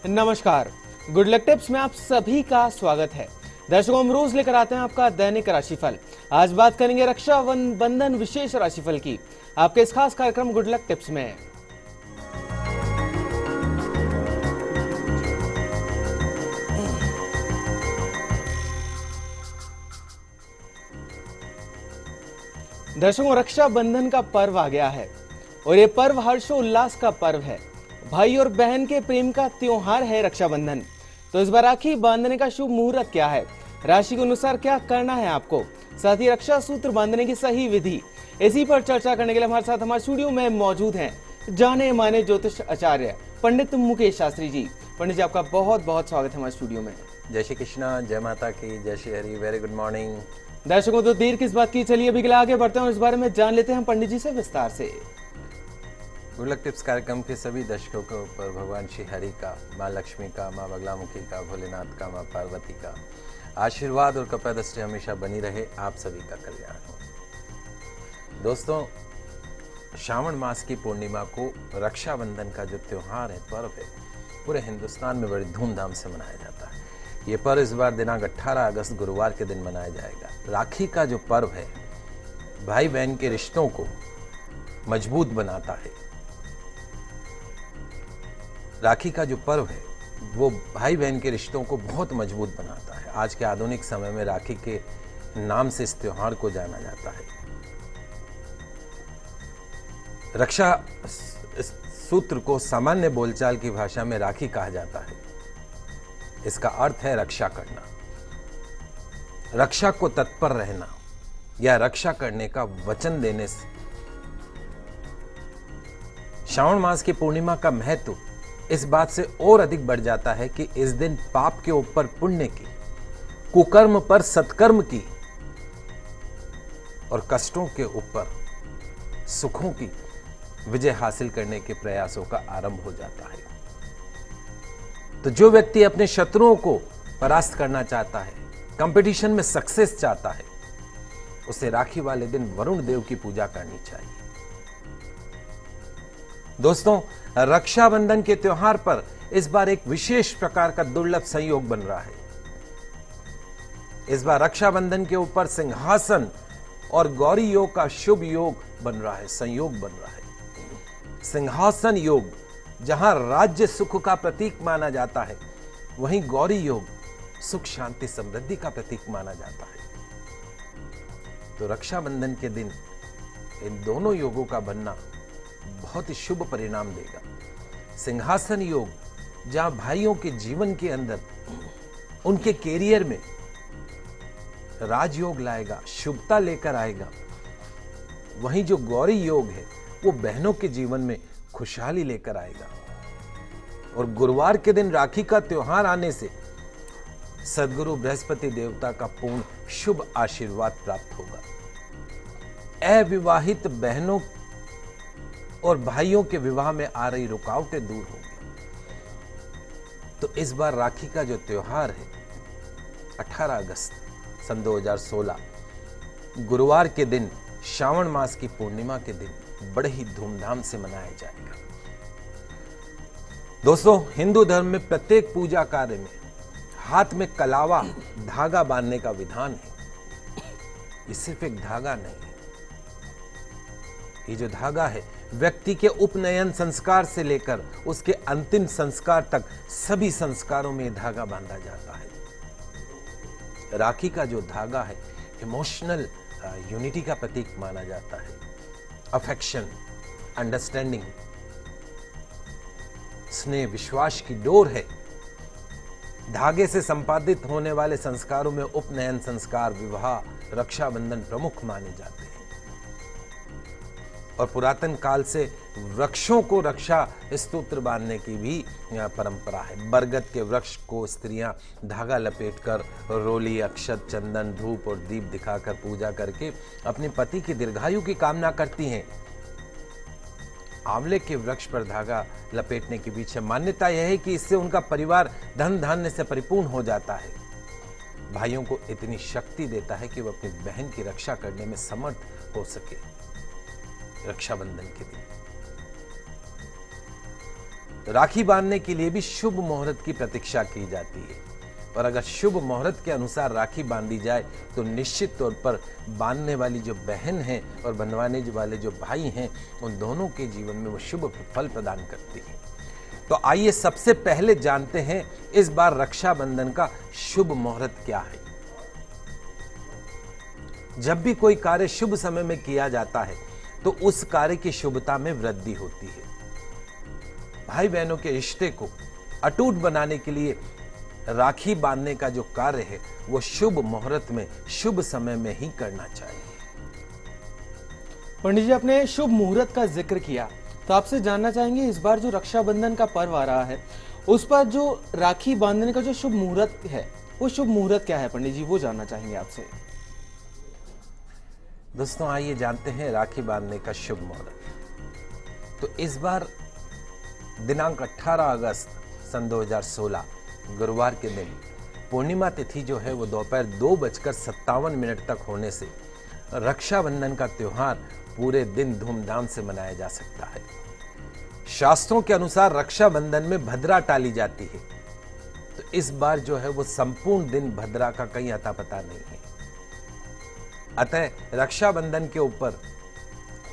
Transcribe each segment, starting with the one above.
नमस्कार, good luck tips में आप सभी का स्वागत है। दर्शकों, हम रोज लेकर आते हैं आपका दैनिक राशिफल। आज बात करेंगे रक्षा बंधन विशेष राशिफल की, आपके इस खास कार्यक्रम गुड लक टिप्स में। दर्शकों, रक्षा बंधन का पर्व आ गया है और ये पर्व हर्षोल्लास का पर्व है। भाई और बहन के प्रेम का त्योहार है रक्षाबंधन। तो इस बार राखी बांधने का शुभ मुहूर्त क्या है, राशि के अनुसार क्या करना है आपको, साथ ही रक्षा सूत्र बांधने की सही विधि, इसी पर चर्चा करने के लिए हमारे साथ हमारे स्टूडियो में मौजूद हैं जाने माने ज्योतिष आचार्य पंडित मुकेश शास्त्री जी। पंडित जी, आपका बहुत बहुत स्वागत है हमारे स्टूडियो में। जय श्री कृष्णा, जय माता की, जय Shri Hari, very good morning. दर्शकों, तो देर किस बात की, चलिए अभी आगे बढ़ते हैं और इस बारे में जान लेते हैं पंडित जी से विस्तार से। गुड लक टिप्स कार्यक्रम के सभी दर्शकों के ऊपर भगवान श्री हरि का, माँ लक्ष्मी का, माँ बगलामुखी का, भोलेनाथ का, माँ पार्वती का आशीर्वाद और कृपा दृष्टि हमेशा बनी रहे, आप सभी का कल्याण हो। दोस्तों, श्रावण मास की पूर्णिमा को रक्षाबंधन का जो त्योहार है, पर्व है, पूरे हिंदुस्तान में बड़ी धूमधाम से मनाया जाता है। ये पर्व इस बार दिनांक 18 अगस्त गुरुवार के दिन मनाया जाएगा। राखी का जो पर्व है, भाई बहन के रिश्तों को मजबूत बनाता है। राखी का जो पर्व है वो भाई बहन के रिश्तों को बहुत मजबूत बनाता है। आज के आधुनिक समय में राखी के नाम से इस त्योहार को जाना जाता है। रक्षा सूत्र को सामान्य बोलचाल की भाषा में राखी कहा जाता है। इसका अर्थ है रक्षा करना, रक्षा को तत्पर रहना या रक्षा करने का वचन देने से। श्रावण मास की पूर्णिमा का महत्व इस बात से और अधिक बढ़ जाता है कि इस दिन पाप के ऊपर पुण्य की, कुकर्म पर सत्कर्म की और कष्टों के ऊपर सुखों की विजय हासिल करने के प्रयासों का आरंभ हो जाता है। तो जो व्यक्ति अपने शत्रुओं को परास्त करना चाहता है, कंपटीशन में सक्सेस चाहता है, उसे राखी वाले दिन वरुण देव की पूजा करनी चाहिए। दोस्तों, रक्षाबंधन के त्योहार पर इस बार एक विशेष प्रकार का दुर्लभ संयोग बन रहा है। इस बार रक्षाबंधन के ऊपर सिंहासन और गौरी योग का शुभ योग बन रहा है, संयोग बन रहा है। सिंहासन योग जहां राज्य सुख का प्रतीक माना जाता है, वहीं गौरी योग सुख शांति समृद्धि का प्रतीक माना जाता है। तो रक्षाबंधन के दिन इन दोनों योगों का बनना बहुत ही शुभ परिणाम देगा। सिंहासन योग जहां भाइयों के जीवन के अंदर, उनके कैरियर में राजयोग लाएगा, शुभता लेकर आएगा। वहीं जो गौरी योग है वो बहनों के जीवन में खुशहाली लेकर आएगा। और गुरुवार के दिन राखी का त्योहार आने से सद्गुरु बृहस्पति देवता का पूर्ण शुभ आशीर्वाद प्राप्त होगा। अविवाहित बहनों और भाइयों के विवाह में आ रही रुकावटें दूर होंगी। तो इस बार राखी का जो त्योहार है 18 अगस्त सन 2016 गुरुवार के दिन, श्रावण मास की पूर्णिमा के दिन बड़े ही धूमधाम से मनाया जाएगा। दोस्तों, हिंदू धर्म में प्रत्येक पूजा कार्य में हाथ में कलावा धागा बांधने का विधान है। ये सिर्फ एक धागा नहीं है, ये जो धागा है व्यक्ति के उपनयन संस्कार से लेकर उसके अंतिम संस्कार तक सभी संस्कारों में धागा बांधा जाता है। राखी का जो धागा है इमोशनल यूनिटी का प्रतीक माना जाता है। अफेक्शन, अंडरस्टैंडिंग, स्नेह, विश्वास की डोर है। धागे से संपादित होने वाले संस्कारों में उपनयन संस्कार, विवाह, रक्षाबंधन प्रमुख माने जाते हैं। और पुरातन काल से वृक्षों को रक्षा स्तोत्र बांधने की भी परंपरा है। बरगद के वृक्ष को स्त्रियां धागा लपेटकर रोली, अक्षत, चंदन, धूप और दीप दिखाकर पूजा करके अपने पति की दीर्घायु की कामना करती हैं। आंवले के वृक्ष पर धागा लपेटने के पीछे मान्यता यह है कि इससे उनका परिवार धन धान्य से परिपूर्ण हो जाता है। भाइयों को इतनी शक्ति देता है कि वो अपनी बहन की रक्षा करने में समर्थ हो सके। रक्षाबंधन के दिन राखी बांधने के लिए भी शुभ मुहूर्त की प्रतीक्षा की जाती है और अगर शुभ मुहूर्त के अनुसार राखी बांधी जाए तो निश्चित तौर पर बांधने वाली जो बहन है और बंधवाने वाले जो भाई हैं उन दोनों के जीवन में वो शुभ फल प्रदान करती है। तो आइए सबसे पहले जानते हैं इस बार रक्षाबंधन का शुभ मुहूर्त क्या है। जब भी कोई कार्य शुभ समय में किया जाता है तो उस कार्य की शुभता में वृद्धि होती है। भाई बहनों के रिश्ते को अटूट बनाने के लिए राखी बांधने का जो कार्य है वो शुभ मुहूर्त में शुभ समय में ही करना चाहिए। पंडित जी, आपने शुभ मुहूर्त का जिक्र किया तो आपसे जानना चाहेंगे इस बार जो रक्षाबंधन का पर्व आ रहा है उस पर जो राखी बांधने का जो शुभ मुहूर्त है वो शुभ मुहूर्त क्या है पंडित जी, वो जानना चाहेंगे आपसे। दोस्तों आइए जानते हैं राखी बांधने का शुभ मुहूर्त। तो इस बार दिनांक 18 अगस्त सन 2016 गुरुवार के दिन पूर्णिमा तिथि जो है वो दोपहर 2:57 तक होने से रक्षाबंधन का त्योहार पूरे दिन धूमधाम से मनाया जा सकता है। शास्त्रों के अनुसार रक्षाबंधन में भद्रा टाली जाती है, तो इस बार जो है वो संपूर्ण दिन भद्रा का कहीं अता पता नहीं है। अतः रक्षाबंधन के ऊपर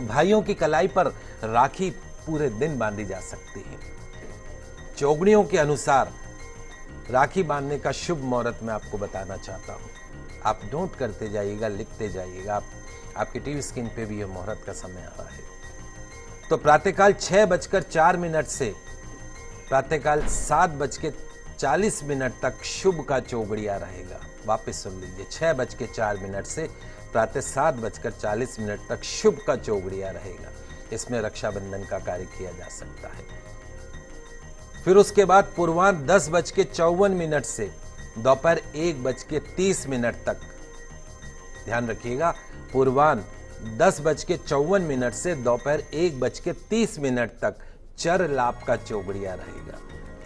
भाइयों की कलाई पर राखी पूरे दिन बांधी जा सकती है। चौगड़ियों के अनुसार राखी बांधने का शुभ मुहूर्त मैं आपको बताना चाहता हूं। आप नोट करते जाइएगा, लिखते जाइएगा। आपकी टीवी स्क्रीन पे भी यह मुहूर्त का समय आ रहा है। तो प्रातःकाल 6:04 से प्रातःकाल 7:40 तक शुभ का चौगड़िया रहेगा। वापस सुन लीजिए, 6:04 से प्रातः 7:40 तक शुभ का चौगड़िया रहेगा। इसमें रक्षाबंधन का कार्य किया जा सकता है। फिर उसके बाद पूर्वाह्न 10:54 से दोपहर 1:30 तक, ध्यान रखिएगा, पूर्वाह्न 10:54 से दोपहर 1:30 तक चर लाभ का चौगड़िया रहेगा।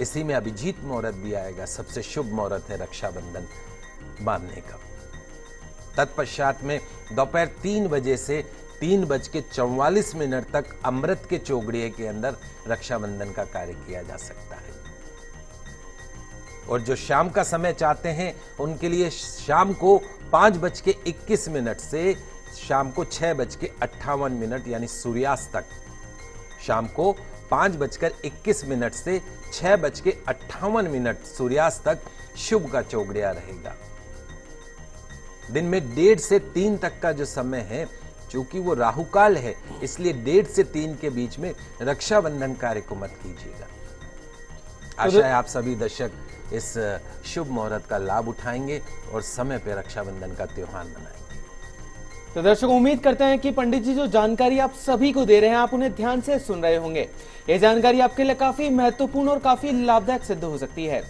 इसी में अभिजीत मुहूर्त भी आएगा। सबसे शुभ मुहूर्त है रक्षाबंधन बांधने का। तत्पश्चात में दोपहर 3 बजे से 3:44 तक अमृत के चौगड़िए के अंदर रक्षाबंधन का कार्य किया जा सकता है। और जो शाम का समय चाहते हैं उनके लिए शाम को 5:21 से शाम को 6:58 यानी सूर्यास्त तक, शाम को 5:21 से 6:58 सूर्यास्त तक शुभ का चौगड़िया रहेगा। दिन में 1:30 से 3 तक का जो समय है, चूंकि वो राहुकाल है, इसलिए 1:30 से 3 के बीच में रक्षाबंधन कार्य को मत कीजिएगा। आशा है आप सभी दर्शक इस शुभ मुहूर्त का लाभ उठाएंगे और समय पर रक्षाबंधन का त्योहार मनाएंगे। तो दर्शकों, उम्मीद करते हैं कि पंडित जी जो जानकारी आप सभी को दे रहे हैं आप उन्हें ध्यान से सुन रहे होंगे। ये जानकारी आपके लिए काफी महत्वपूर्ण और काफी लाभदायक सिद्ध हो सकती है।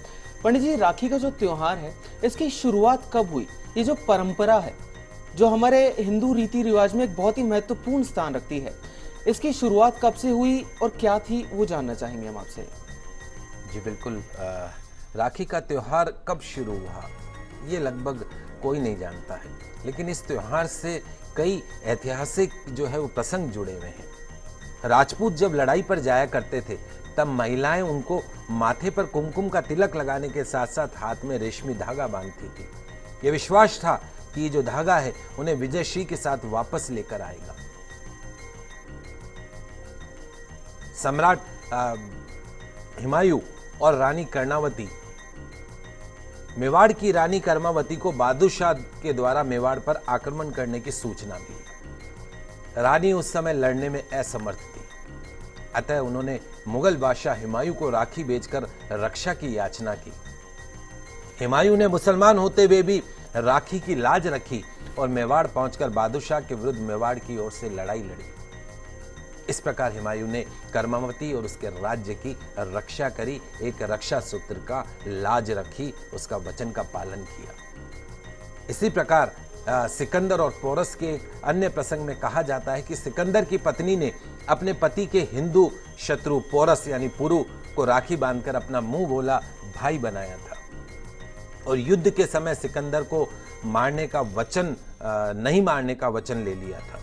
पंडित जी, राखी का जो त्योहार है इसकी शुरुआत कब हुई? ये जो परंपरा है जो हमारे हिंदू रीति रिवाज में एक बहुत ही महत्वपूर्ण स्थान रखती है, इसकी शुरुआत कब से हुई और क्या थी, वो जानना चाहेंगे हम आपसे। जी बिल्कुल। राखी का त्योहार कब शुरू हुआ ये लगभग कोई नहीं जानता है, लेकिन इस त्योहार से कई ऐतिहासिक जो है वो प्रसंग जुड़े हुए हैं। राजपूत जब लड़ाई पर जाया करते थे तब महिलाएं उनको माथे पर कुमकुम का तिलक लगाने के साथ साथ हाथ में रेशमी धागा बांधती थी। यह विश्वास था कि ये जो धागा है उन्हें विजयश्री के साथ वापस लेकर आएगा। सम्राट हुमायूं और रानी कर्णावती, मेवाड़ की रानी कर्मावती को बहादुर शाह के द्वारा मेवाड़ पर आक्रमण करने की सूचना मिली। रानी उस समय लड़ने में असमर्थ थी, अतः उन्होंने मुगल बादशाह हुमायूं को राखी बेचकर रक्षा की याचना की। हुमायूं ने मुसलमान होते हुए भी राखी की लाज रखी और मेवाड़ पहुंचकर बहादुर शाह के विरुद्ध मेवाड़ की ओर से लड़ाई लड़ी। इस प्रकार हुमायूं ने कर्मावती और उसके राज्य की रक्षा करी, एक रक्षा सूत्र का लाज रखी, उसका वचन का पालन किया। इसी प्रकार सिकंदर और पोरस के अन्य प्रसंग में कहा जाता है कि सिकंदर की पत्नी ने अपने पति के हिंदू शत्रु पोरस यानी पुरु को राखी बांधकर अपना मुंह बोला भाई बनाया था और युद्ध के समय सिकंदर को मारने का वचन नहीं मारने का वचन ले लिया था।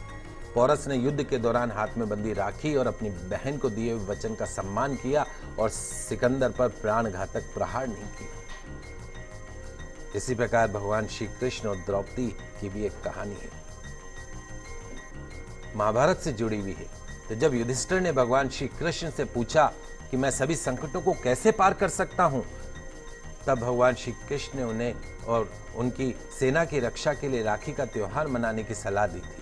पोरस ने युद्ध के दौरान हाथ में बंदी राखी और अपनी बहन को दिए हुए वचन का सम्मान किया और सिकंदर पर प्राणघातक प्रहार नहीं किया। इसी प्रकार भगवान श्री कृष्ण और द्रौपदी की भी एक कहानी है, महाभारत से जुड़ी हुई है। तो जब युधिष्ठिर ने भगवान श्री कृष्ण से पूछा कि मैं सभी संकटों को कैसे पार कर सकता हूं, तब भगवान श्री कृष्ण ने उन्हें और उनकी सेना की रक्षा के लिए राखी का त्योहार मनाने की सलाह दी थी।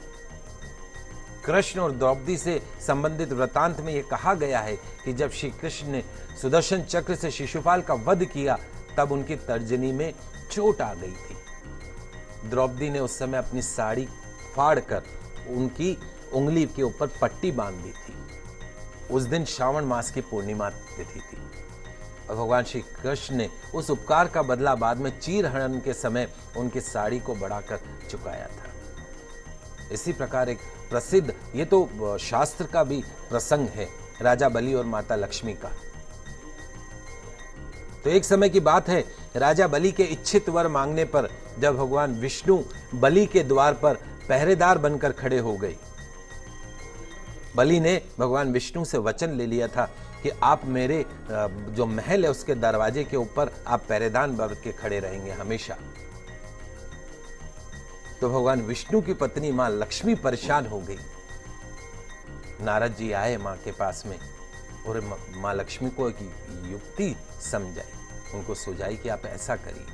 कृष्ण और द्रौपदी से संबंधित वृतांत में यह कहा गया है कि जब श्री कृष्ण ने सुदर्शन चक्र से शिशुपाल का वध किया, तब उनकी तर्जनी में चोट आ गई थी। द्रौपदी ने उस समय अपनी साड़ी फाड़कर उनकी उंगली के ऊपर पट्टी बांध दी थी। उस दिन श्रावण मास की पूर्णिमा तिथि थी और भगवान श्री कृष्ण ने उस उपकार का बदला बाद में चीर हरण के समय उनकी साड़ी को बढ़ाकर चुकाया था। इसी प्रकार एक प्रसिद्ध, ये तो शास्त्र का भी प्रसंग है, राजा बलि और माता लक्ष्मी का। तो एक समय की बात है, राजा बलि के इच्छित वर मांगने पर जब भगवान विष्णु बलि के द्वार पर पहरेदार बनकर खड़े हो गए, बलि ने भगवान विष्णु से वचन ले लिया था कि आप मेरे जो महल है उसके दरवाजे के ऊपर आप पहरेदार बन के खड़े रहेंगे हमेशा। तो भगवान विष्णु की पत्नी मां लक्ष्मी परेशान हो गई। नारद जी आए मां के पास में और मां लक्ष्मी को एक युक्ति समझाई, उनको सुझाई कि आप ऐसा करिए।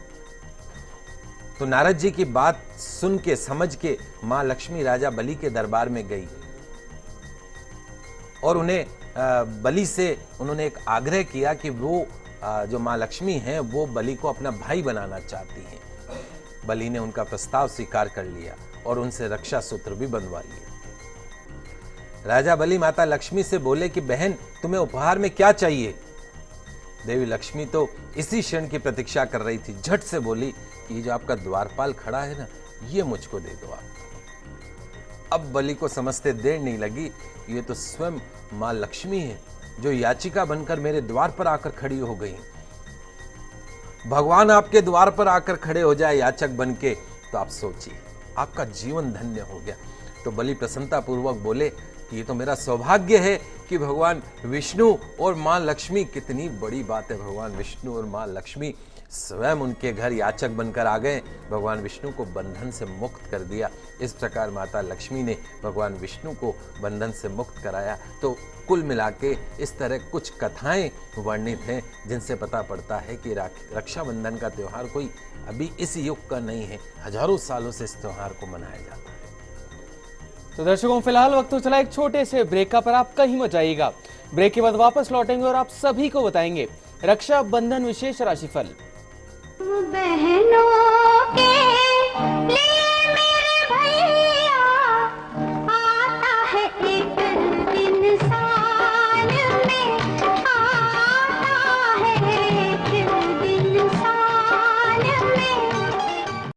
तो नारद जी की बात सुन के समझ के मां लक्ष्मी राजा बलि के दरबार में गई और उन्हें बलि से उन्होंने एक आग्रह किया कि वो जो मां लक्ष्मी हैं वो बलि को अपना भाई बनाना चाहती हैं। बलि ने उनका प्रस्ताव स्वीकार कर लिया और उनसे रक्षा सूत्र भी बंधवा लिया। राजा बलि माता लक्ष्मी से बोले कि बहन, तुम्हें उपहार में क्या चाहिए? देवी लक्ष्मी तो इसी क्षण की प्रतीक्षा कर रही थी, झट से बोली कि जो आपका द्वारपाल खड़ा है ना, ये मुझको दे दो आप। अब बलि को समझते देर नहीं लगी, ये तो स्वयं मां लक्ष्मी है जो याचिका बनकर मेरे द्वार पर आकर खड़ी हो गई। भगवान आपके द्वार पर आकर खड़े हो जाए याचक बनके, तो आप सोचिए आपका जीवन धन्य हो गया। तो बलि प्रसन्नता पूर्वक बोले कि ये तो मेरा सौभाग्य है कि भगवान विष्णु और मां लक्ष्मी, कितनी बड़ी बात है, भगवान विष्णु और मां लक्ष्मी स्वयं उनके घर याचक बनकर आ गए, भगवान विष्णु को बंधन से मुक्त कर दिया। इस प्रकार माता लक्ष्मी ने भगवान विष्णु को बंधन से मुक्त कराया। तो कुल मिलाके इस तरह कुछ कथाएं वर्णित हैं जिनसे पता पड़ता है कि रक्षाबंधन का त्योहार कोई अभी इस युग का नहीं है, हजारों सालों से इस त्योहार को मनाया जाता है। तो दर्शकों, फिलहाल वक्त तो चला एक छोटे से ब्रेक का, पर आप कहीं मत जाइएगा। ब्रेक के बाद वापस लौटेंगे और आप सभी को बताएंगे रक्षाबंधन विशेष राशिफल। बहनों के